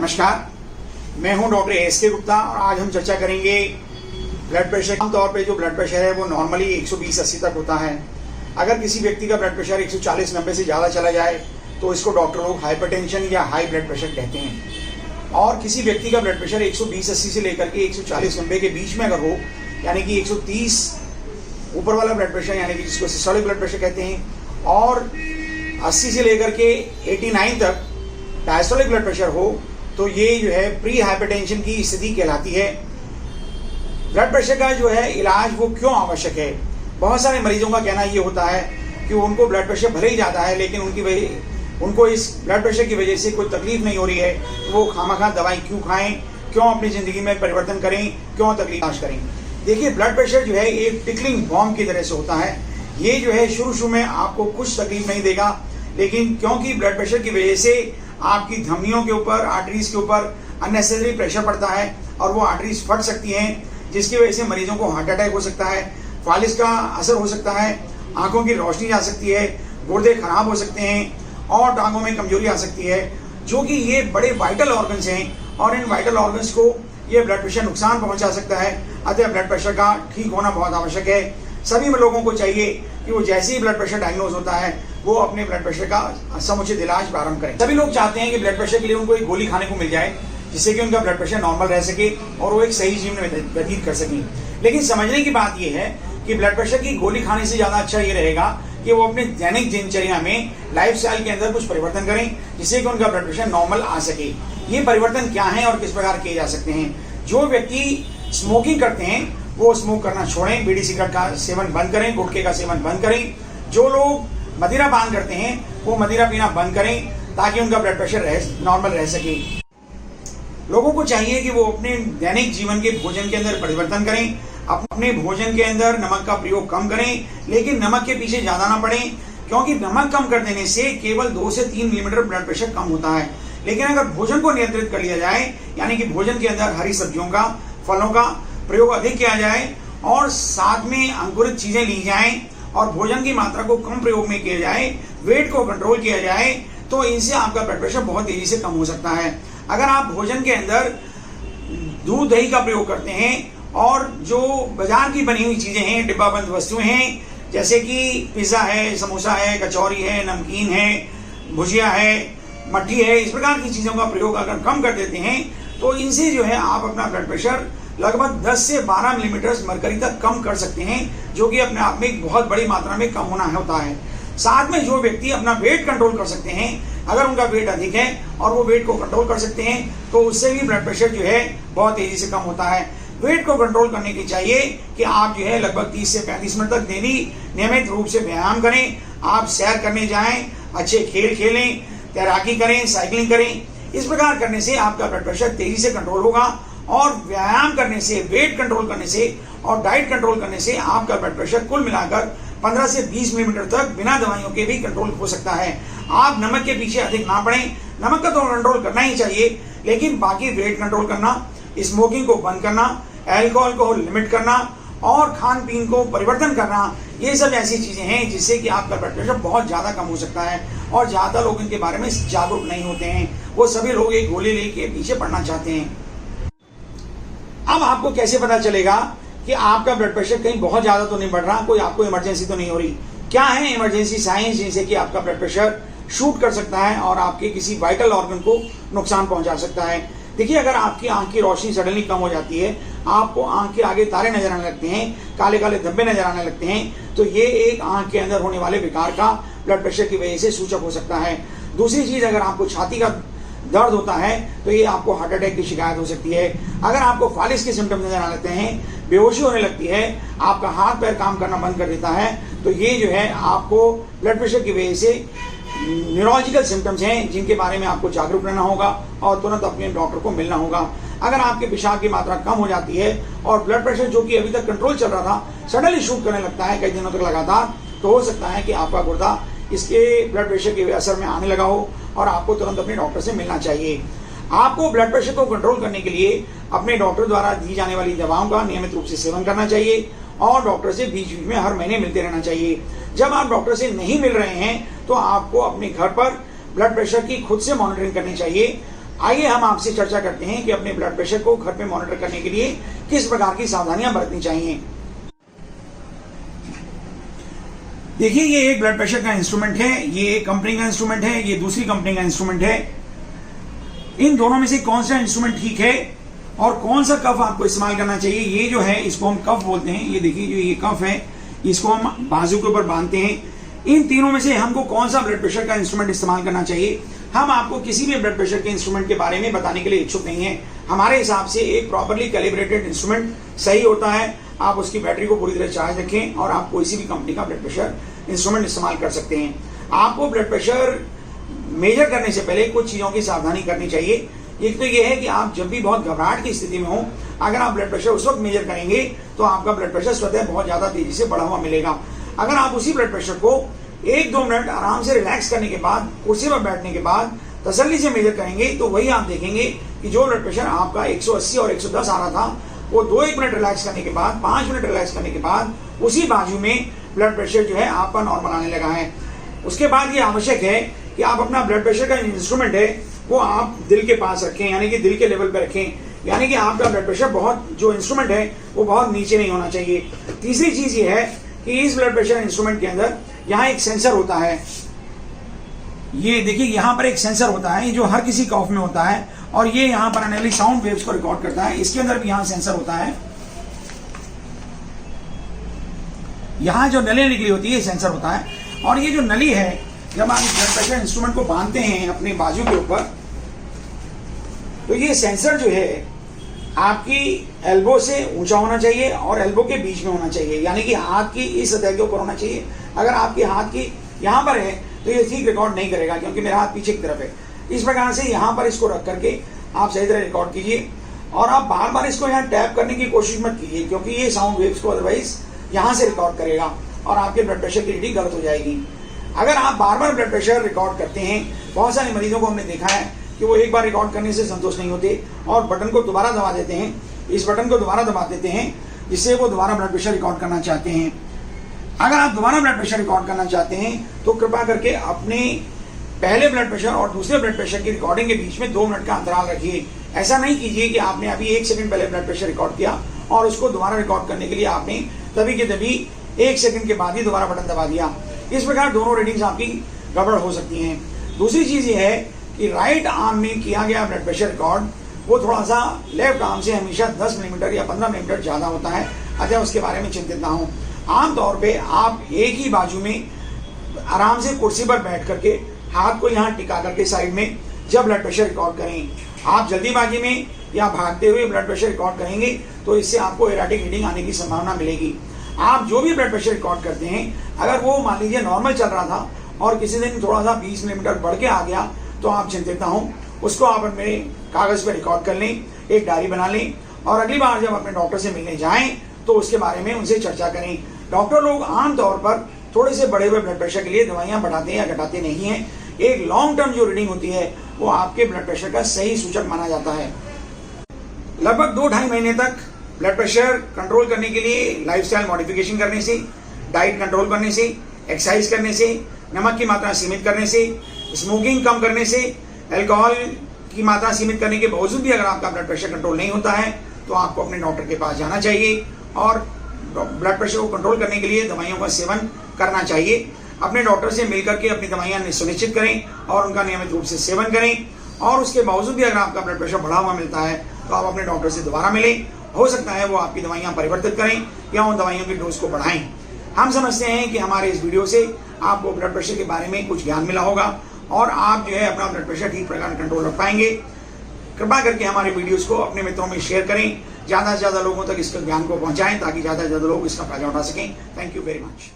नमस्कार, मैं हूं डॉक्टर एस.के. गुप्ता और आज हम चर्चा करेंगे ब्लड प्रेशर। आमतौर पे जो ब्लड प्रेशर है वो नॉर्मली 120/80 तक होता है। अगर किसी व्यक्ति का ब्लड प्रेशर 140/90 से ज़्यादा चला जाए तो इसको डॉक्टर लोग हाइपरटेंशन या हाई ब्लड प्रेशर कहते हैं। और किसी व्यक्ति का ब्लड प्रेशर 120/80 से लेकर के 140/90 के बीच में अगर हो, यानी कि 130 ऊपर वाला ब्लड प्रेशर, यानी कि जिसको सिस्टोलिक ब्लड प्रेशर कहते हैं, और 80 से लेकर के 89 तक डायस्टोलिक ब्लड प्रेशर हो, तो ये जो है प्री हाइपरटेंशन की स्थिति कहलाती है। ब्लड प्रेशर का जो है इलाज वो क्यों आवश्यक है? बहुत सारे मरीजों का कहना ये होता है कि उनको ब्लड प्रेशर भले ही ज़्यादा है, लेकिन उनको इस ब्लड प्रेशर की वजह से कोई तकलीफ नहीं हो रही है, तो वो खामखा दवाई क्यों खाएं, क्यों अपनी ज़िंदगी में परिवर्तन करें, क्यों तकलीफ करें। देखिए, ब्लड प्रेशर जो है एक टिकलिंग बॉम्ब की तरह से होता है। ये जो है शुरू में आपको कुछ तकलीफ नहीं देगा, लेकिन क्योंकि ब्लड प्रेशर की वजह से आपकी धमनियों के ऊपर, आर्टरीज के ऊपर अननेसेसरी प्रेशर पड़ता है और वो आर्टरीज फट सकती हैं, जिसकी वजह से मरीजों को हार्ट अटैक हो सकता है, फालिज का असर हो सकता है, आंखों की रोशनी जा सकती है, गुर्दे खराब हो सकते हैं और टांगों में कमजोरी आ सकती है, जो कि ये बड़े वाइटल ऑर्गन्स हैं और इन वाइटल ऑर्गन्स को ये ब्लड प्रेशर नुकसान पहुंचा सकता है। अतः ब्लड प्रेशर का ठीक होना बहुत आवश्यक है। सभी लोगों को चाहिए कि वो जैसे ही ब्लड प्रेशर डायग्नोज होता है वो अपने ब्लड प्रेशर का समुचित इलाज प्रारंभ करें। सभी लोग चाहते हैं कि ब्लड प्रेशर के लिए उनको एक गोली खाने को मिल जाए, जिससे कि उनका ब्लड प्रेशर नॉर्मल रह सके और वो एक सही जीवन व्यतीत कर सकें। लेकिन समझने की बात यह है कि ब्लड प्रेशर की गोली खाने से ज़्यादा अच्छा ये रहेगा कि वो अपने दैनिक दिनचर्या में, लाइफस्टाइल के अंदर कुछ परिवर्तन करें, जिससे कि उनका ब्लड प्रेशर नॉर्मल आ सके। ये परिवर्तन क्या है और किस प्रकार किए जा सकते हैं? जो व्यक्ति स्मोकिंग करते हैं वो स्मोक करना छोड़ें, बीड़ी सिगरेट का सेवन बंद करें, गुटखे का सेवन बंद करें। जो लोग मदिरा पान करते हैं वो मदिरा पीना बंद करें, ताकि उनका ब्लड प्रेशर नॉर्मल रह सके। लोगों को चाहिए कि वो अपने दैनिक जीवन के भोजन के अंदर परिवर्तन करें, अपने भोजन के अंदर नमक का प्रयोग कम करें, लेकिन नमक के पीछे ज्यादा ना पड़े, क्योंकि नमक कम कर देने से केवल 2 से 3 मिलीमीटर ब्लड प्रेशर कम होता है। लेकिन अगर भोजन को नियंत्रित कर लिया जाए, यानी कि भोजन के अंदर हरी सब्जियों का, फलों का प्रयोग अधिक किया जाए और साथ में अंकुरित चीजें ली जाएं और भोजन की मात्रा को कम प्रयोग में किया जाए, वेट को कंट्रोल किया जाए, तो इनसे आपका ब्लड प्रेशर बहुत तेजी से कम हो सकता है। अगर आप भोजन के अंदर दूध दही का प्रयोग करते हैं और जो बाजार की बनी हुई चीजें हैं, डिब्बाबंद वस्तुएं हैं, जैसे कि पिज्जा है, समोसा है, कचौरी है, नमकीन है, भुजिया है, मट्ठी है, इस प्रकार की चीजों का प्रयोग अगर कम कर देते हैं तो इनसे जो है आप अपना ब्लड प्रेशर लगभग 10 से 12 मिलीमीटर मरकरी तक कम कर सकते हैं, जो कि अपने आप में एक बहुत बड़ी मात्रा में कम होना होता है। साथ में जो व्यक्ति अपना वेट कंट्रोल कर सकते हैं, अगर उनका वेट अधिक है और वो वेट को कंट्रोल कर सकते हैं, तो उससे भी ब्लड प्रेशर जो है बहुत तेजी से कम होता है। वेट को कंट्रोल करने की चाहिए कि आप जो है लगभग 30 से 35 मिनट तक डेली नियमित रूप से व्यायाम करें, आप सैर करने जाएं, अच्छे खेल खेलें, तैराकी करें, साइकिलिंग करें। इस प्रकार करने से आपका ब्लड प्रेशर तेजी से कंट्रोल होगा और व्यायाम करने से, वेट कंट्रोल करने से और डाइट कंट्रोल करने से आपका ब्लड प्रेशर कुल मिलाकर 15 से 20 मिलीमीटर तक बिना दवाइयों के भी कंट्रोल हो सकता है। आप नमक के पीछे अधिक ना पड़ें, नमक का तो कंट्रोल करना ही चाहिए, लेकिन बाकी वेट कंट्रोल करना, स्मोकिंग को बंद करना, अल्कोहल को लिमिट करना और खान पीन को परिवर्तन करना, ये सब ऐसी चीजें हैं जिससे कि आपका ब्लड प्रेशर बहुत ज्यादा कम हो सकता है। और ज्यादा लोग इनके बारे में जागरूक नहीं होते हैं, वो सभी लोग एक गोली लेके पीछे पड़ना चाहते हैं। अब आपको कैसे पता चलेगा कि आपका ब्लड प्रेशर कहीं बहुत ज्यादा तो नहीं बढ़ रहा, कोई आपको इमरजेंसी तो नहीं हो रही? क्या है इमरजेंसी साइंस जिनसे कि आपका ब्लड प्रेशर शूट कर सकता है और आपके किसी वाइटल ऑर्गन को नुकसान पहुंचा सकता है? देखिए, अगर आपकी आंख की रोशनी सडनली कम हो जाती है, आपको आंख के आगे तारे नजर आने लगते हैं, काले काले धब्बे नजर आने लगते हैं, तो ये एक आंख के अंदर होने वाले विकार का ब्लड प्रेशर की वजह से सूचक हो सकता है। दूसरी चीज, अगर आपको छाती का दर्द होता है तो ये आपको हार्ट अटैक की शिकायत हो सकती है। अगर आपको फालिज के सिम्टम नजर आ लेते हैं, बेहोशी होने लगती है, आपका हाथ पैर काम करना बंद कर देता है, तो ये जो है आपको ब्लड प्रेशर की वजह से न्यूरोलॉजिकल सिम्टम्स हैं, जिनके बारे में आपको जागरूक रहना होगा और तुरंत अपने डॉक्टर को मिलना होगा। अगर आपके पेशाब की मात्रा कम हो जाती है और ब्लड प्रेशर जो कि अभी तक कंट्रोल चल रहा था सडनली शूट करने लगता है कई दिनों तक लगातार, तो हो सकता है कि आपका गुर्दा इसके ब्लड प्रेशर के असर में आने लगा हो और आपको तुरंत अपने डॉक्टर से मिलना चाहिए। आपको ब्लड प्रेशर को कंट्रोल करने के लिए अपने डॉक्टर द्वारा दी जाने वाली दवाओं का नियमित रूप से सेवन करना चाहिए और डॉक्टर से बीच बीच में हर महीने मिलते रहना चाहिए। जब आप डॉक्टर से नहीं मिल रहे हैं तो आपको अपने घर पर ब्लड प्रेशर की खुद से मॉनिटरिंग करनी चाहिए। आइए हम आपसे चर्चा करते हैं कि अपने ब्लड प्रेशर को घर पे मॉनिटर करने के लिए किस प्रकार की सावधानियां बरतनी चाहिए। देखिए, ये एक ब्लड प्रेशर का इंस्ट्रूमेंट है, ये एक कंपनी का इंस्ट्रूमेंट है, ये दूसरी कंपनी का इंस्ट्रूमेंट है। इन दोनों में से कौन सा इंस्ट्रूमेंट ठीक है और कौन सा कफ आपको इस्तेमाल करना चाहिए, ये जो है इसको हम कफ बोलते हैं। ये देखिए, जो ये कफ है इसको हम बाजू के ऊपर बांधते हैं। इन तीनों में से हमको कौन सा ब्लड प्रेशर का इंस्ट्रूमेंट इस्तेमाल करना चाहिए, हम आपको किसी भी ब्लड प्रेशर के इंस्ट्रूमेंट के बारे में बताने के लिए इच्छुक नहीं है। हमारे हिसाब से एक प्रॉपर्ली कैलिब्रेटेड इंस्ट्रूमेंट सही होता है। आप उसकी बैटरी को पूरी तरह चार्ज रखें और आप कोई सी भी कंपनी का ब्लड प्रेशर इंस्ट्रूमेंट इस्तेमाल कर सकते हैं। आपको ब्लड प्रेशर मेजर करने से पहले कुछ चीजों की सावधानी करनी चाहिए। एक तो यह है कि आप जब भी बहुत घबराहट की स्थिति में हो, अगर आप ब्लड प्रेशर उस वक्त मेजर करेंगे तो आपका ब्लड प्रेशर स्वतः बहुत ज्यादा तेजी से बढ़ा हुआ मिलेगा। अगर आप उसी ब्लड प्रेशर को 1-2 मिनट आराम से रिलैक्स करने के बाद, कुर्सी पर बैठने के बाद तसल्ली से मेजर करेंगे तो वही आप देखेंगे कि जो ब्लड प्रेशर आपका 180 और 110 आ रहा था, वो 2-1 मिनट रिलैक्स करने के बाद, 5 मिनट रिलैक्स करने के बाद उसी बाजू में ब्लड प्रेशर जो है आपका नॉर्मल आने लगा है। उसके बाद ये आवश्यक है कि आप अपना ब्लड प्रेशर का इंस्ट्रूमेंट है वो आप दिल के पास रखें, यानी कि दिल के लेवल पर रखें, यानी कि आपका ब्लड प्रेशर बहुत, जो इंस्ट्रूमेंट है वो बहुत नीचे नहीं होना चाहिए। तीसरी चीज ये है कि इस ब्लड प्रेशर इंस्ट्रूमेंट के अंदर यहाँ एक सेंसर होता है। ये देखिए, यहाँ पर एक सेंसर होता है जो हर किसी कफ में होता है और ये यहाँ पर आने वाली साउंड वेव्स को रिकॉर्ड करता है। इसके अंदर भी यहाँ सेंसर होता है। यहाँ जो नली निकली होती है सेंसर होता है। और ये जो नली है, जब आप ब्लड प्रेशर इंस्ट्रूमेंट को बांधते हैं अपने बाजू के ऊपर, तो ये सेंसर जो है आपकी एल्बो से ऊंचा होना चाहिए और एल्बो के बीच में होना चाहिए, यानी कि हाथ की इस सतह के ऊपर होना चाहिए। अगर आपके हाथ की यहाँ पर है तो ये ठीक रिकॉर्ड नहीं करेगा, क्योंकि मेरा हाथ पीछे की तरफ है। इस प्रकार से यहाँ पर इसको रख करके आप सही तरह रिकॉर्ड कीजिए और आप बार बार इसको यहाँ टैप करने की कोशिश मत कीजिए, क्योंकि ये साउंड वेव्स को अदरवाइज यहाँ से रिकॉर्ड करेगा और आपके ब्लड प्रेशर की रीडिंग गलत हो जाएगी। अगर आप बार बार ब्लड प्रेशर रिकॉर्ड करते हैं, बहुत सारे मरीजों को हमने देखा है कि वो एक बार रिकॉर्ड करने से संतुष्ट नहीं होते और बटन को दोबारा दबा देते हैं, इस बटन को दोबारा दबा देते हैं, जिससे वो दोबारा ब्लड प्रेशर रिकॉर्ड करना चाहते हैं। अगर आप दोबारा ब्लड प्रेशर रिकॉर्ड करना चाहते हैं तो कृपया करके अपने पहले ब्लड प्रेशर और दूसरे ब्लड प्रेशर की रिकॉर्डिंग के बीच में 2 मिनट का अंतराल रखिए। ऐसा नहीं कीजिए कि आपने अभी 1 सेकंड पहले ब्लड प्रेशर रिकॉर्ड किया और उसको दोबारा रिकॉर्ड करने के लिए आपने तभी के तभी 1 सेकंड के बाद ही दोबारा बटन दबा दिया। इस प्रकार दोनों रीडिंग्स आपकी गड़बड़ हो सकती हैं। दूसरी चीज ये है कि राइट आर्म में किया गया ब्लड प्रेशर रिकॉर्ड वो थोड़ा सा लेफ्ट आर्म से हमेशा 10 मिलीमीटर या 15 मिलीमीटर ज्यादा होता है। अतः उसके बारे में चिंतित ना हो। आमतौर पे आप एक ही बाजू में आराम से कुर्सी पर बैठ करके हाथ को यहाँ टिका करके साइड में जब ब्लड प्रेशर रिकॉर्ड करें। आप जल्दीबाजी में या भागते हुए ब्लड प्रेशर रिकॉर्ड करेंगे तो इससे आपको एराटिक रीडिंग आने की संभावना मिलेगी। आप जो भी ब्लड प्रेशर रिकॉर्ड करते हैं, अगर वो मान लीजिए नॉर्मल चल रहा था और किसी दिन थोड़ा सा 20 मिलीमीटर बढ़ के आ गया तो आप चिंतित ना हो। उसको आप अपने कागज पर रिकॉर्ड कर लें, एक डायरी बना लें और अगली बार जब अपने डॉक्टर से मिलने जाएं तो उसके बारे में उनसे चर्चा करें। डॉक्टर लोग आमतौर पर थोड़े से बढ़े हुए ब्लड प्रेशर के लिए दवाइयां बढ़ाते हैं या घटाते नहीं हैं। एक लॉन्ग टर्म जो रीडिंग होती है वो आपके ब्लड प्रेशर का सही सूचक माना जाता है। लगभग 2-2.5 महीने तक ब्लड प्रेशर कंट्रोल करने के लिए लाइफस्टाइल मॉडिफिकेशन करने से, डाइट कंट्रोल करने से, एक्सरसाइज करने से, नमक की मात्रा सीमित करने से, स्मोकिंग कम करने से, अल्कोहल की मात्रा सीमित करने के बावजूद भी अगर आपका ब्लड प्रेशर कंट्रोल नहीं होता है तो आपको अपने डॉक्टर के पास जाना चाहिए और ब्लड प्रेशर को कंट्रोल करने के लिए दवाइयों का सेवन करना चाहिए। अपने डॉक्टर से मिलकर के अपनी दवाइयां सुनिश्चित करें और उनका नियमित रूप से सेवन करें। और उसके बावजूद भी अगर आपका ब्लड प्रेशर बढ़ा हुआ मिलता है तो आप अपने डॉक्टर से दोबारा मिलें। हो सकता है वो आपकी दवाइयां परिवर्तित करें या उन दवाइयों की डोज को बढ़ाएं। हम समझते हैं कि हमारे इस वीडियो से आपको ब्लड प्रेशर के बारे में कुछ ज्ञान मिला होगा और आप जो है अपना ब्लड प्रेशर ठीक प्रकार कंट्रोल रख पाएंगे। कृपया करके हमारे वीडियोस को अपने मित्रों में शेयर करें, ज़्यादा से ज़्यादा लोगों तक इसका ज्ञान को पहुंचाएं ताकि ज़्यादा से ज़्यादा लोग इसका फायदा उठा सकें। Thank you very much.